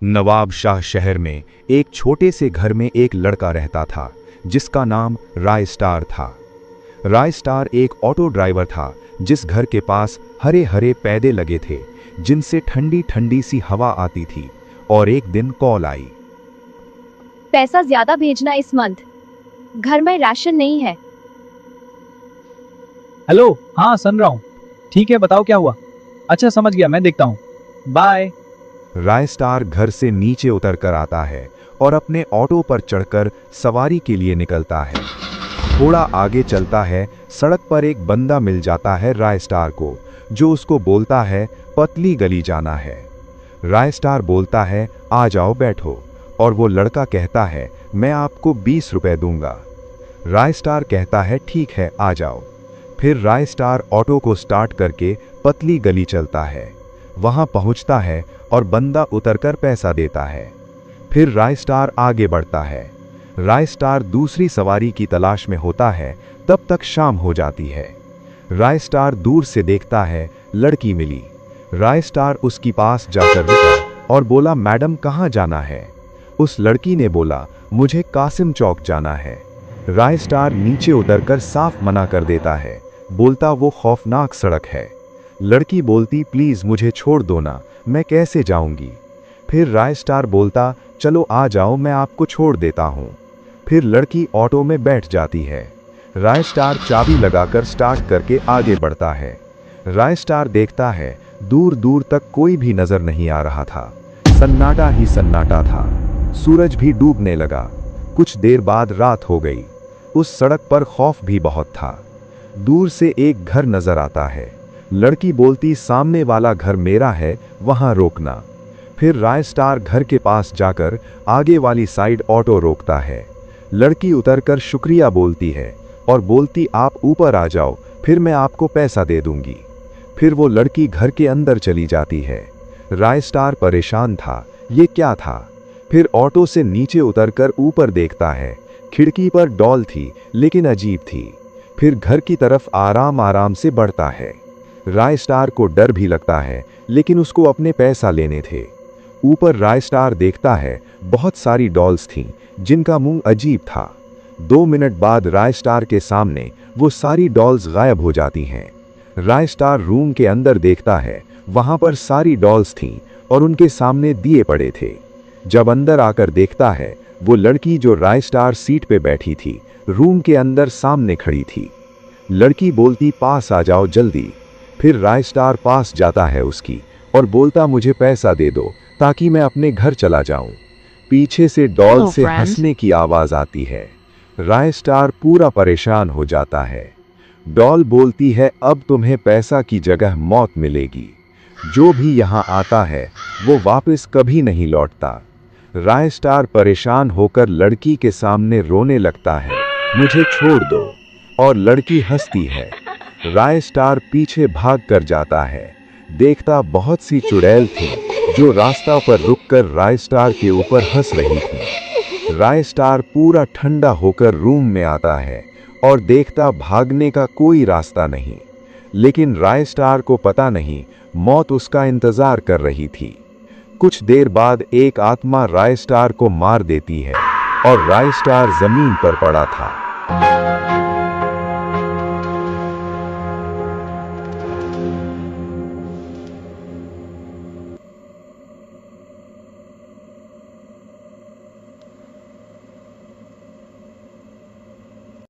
नवाब शाह शहर में एक छोटे से घर में एक लड़का रहता था जिसका नाम राय स्टार था। राय स्टार एक ऑटो ड्राइवर था जिस घर के पास हरे हरे पौधे लगे थे जिनसे ठंडी ठंडी सी हवा आती थी। और एक दिन कॉल आई, पैसा ज्यादा भेजना इस मंथ, घर में राशन नहीं है। हेलो, हाँ सुन रहा हूँ। ठीक है, बताओ क्या हुआ। अच्छा समझ गया, मैं देखता हूँ, बाय। राय स्टार घर से नीचे उतर कर आता है और अपने ऑटो पर चढ़कर सवारी के लिए निकलता है। थोड़ा आगे चलता है, सड़क पर एक बंदा मिल जाता है राय स्टार को, जो उसको बोलता है पतली गली जाना है। राय स्टार बोलता है आ जाओ बैठो, और वो लड़का कहता है मैं आपको 20 रुपए दूंगा। राय स्टार कहता है ठीक है आ जाओ। फिर राय स्टार ऑटो को स्टार्ट करके पतली गली चलता है। वहां पहुंचता है और बंदा उतरकर पैसा देता है। फिर राय स्टार आगे बढ़ता है। राय स्टार दूसरी सवारी की तलाश में होता है, तब तक शाम हो जाती है। राय स्टार दूर से देखता है, लड़की मिली। राय स्टार उसके पास जाकर रुका और बोला मैडम कहाँ जाना है। उस लड़की ने बोला मुझे कासिम चौक जाना है। राय स्टार नीचे उतरकर साफ मना कर देता है, बोलता वो खौफनाक सड़क है। लड़की बोलती प्लीज मुझे छोड़ दो ना, मैं कैसे जाऊंगी। फिर राय स्टार बोलता चलो आ जाओ मैं आपको छोड़ देता हूँ। फिर लड़की ऑटो में बैठ जाती है। राय स्टार चाबी लगाकर स्टार्ट करके आगे बढ़ता है। राय स्टार देखता है दूर दूर तक कोई भी नजर नहीं आ रहा था, सन्नाटा ही सन्नाटा था। सूरज भी डूबने लगा। कुछ देर बाद रात हो गई। उस सड़क पर खौफ भी बहुत था। दूर से एक घर नजर आता है। लड़की बोलती सामने वाला घर मेरा है, वहां रोकना। फिर राय स्टार घर के पास जाकर आगे वाली साइड ऑटो रोकता है। लड़की उतरकर शुक्रिया बोलती है और बोलती आप ऊपर आ जाओ, फिर मैं आपको पैसा दे दूंगी। फिर वो लड़की घर के अंदर चली जाती है। राय स्टार परेशान था, ये क्या था। फिर ऑटो से नीचे उतरकर ऊपर देखता है, खिड़की पर डॉल थी लेकिन अजीब थी। फिर घर की तरफ आराम आराम से बढ़ता है। राय स्टार को डर भी लगता है लेकिन उसको अपने पैसा लेने थे। ऊपर राय स्टार देखता है बहुत सारी डॉल्स थीं जिनका मुंह अजीब था। 2 मिनट बाद राय स्टार के सामने वो सारी डॉल्स गायब हो जाती हैं। राय स्टार रूम के अंदर देखता है, वहां पर सारी डॉल्स थीं और उनके सामने दिए पड़े थे। जब अंदर आकर देखता है, वो लड़की जो राय स्टार सीट पे बैठी थी रूम के अंदर सामने खड़ी थी। लड़की बोलती पास आ जाओ जल्दी। फिर राय स्टार पास जाता है उसकी और बोलता मुझे पैसा दे दो ताकि मैं अपने घर चला जाऊं। पीछे से डॉल से हंसने की आवाज आती है। राय स्टार पूरा परेशान हो जाता है। डॉल बोलती है अब तुम्हें पैसा की जगह मौत मिलेगी। जो भी यहां आता है वो वापस कभी नहीं लौटता। राय स्टार परेशान होकर लड़की के सामने रोने लगता है, मुझे छोड़ दो। और लड़की हंसती है। राय स्टार पीछे भाग कर जाता है। देखता बहुत सी चुड़ैल थी जो रास्ता पर रुककर राय स्टार के ऊपर हंस रही थी। राय स्टार पूरा ठंडा होकर रूम में आता है और देखता भागने का कोई रास्ता नहीं। लेकिन राय स्टार को पता नहीं मौत उसका इंतजार कर रही थी। कुछ देर बाद एक आत्मा राय स्टार को मार देती है और राय स्टार जमीन पर पड़ा था।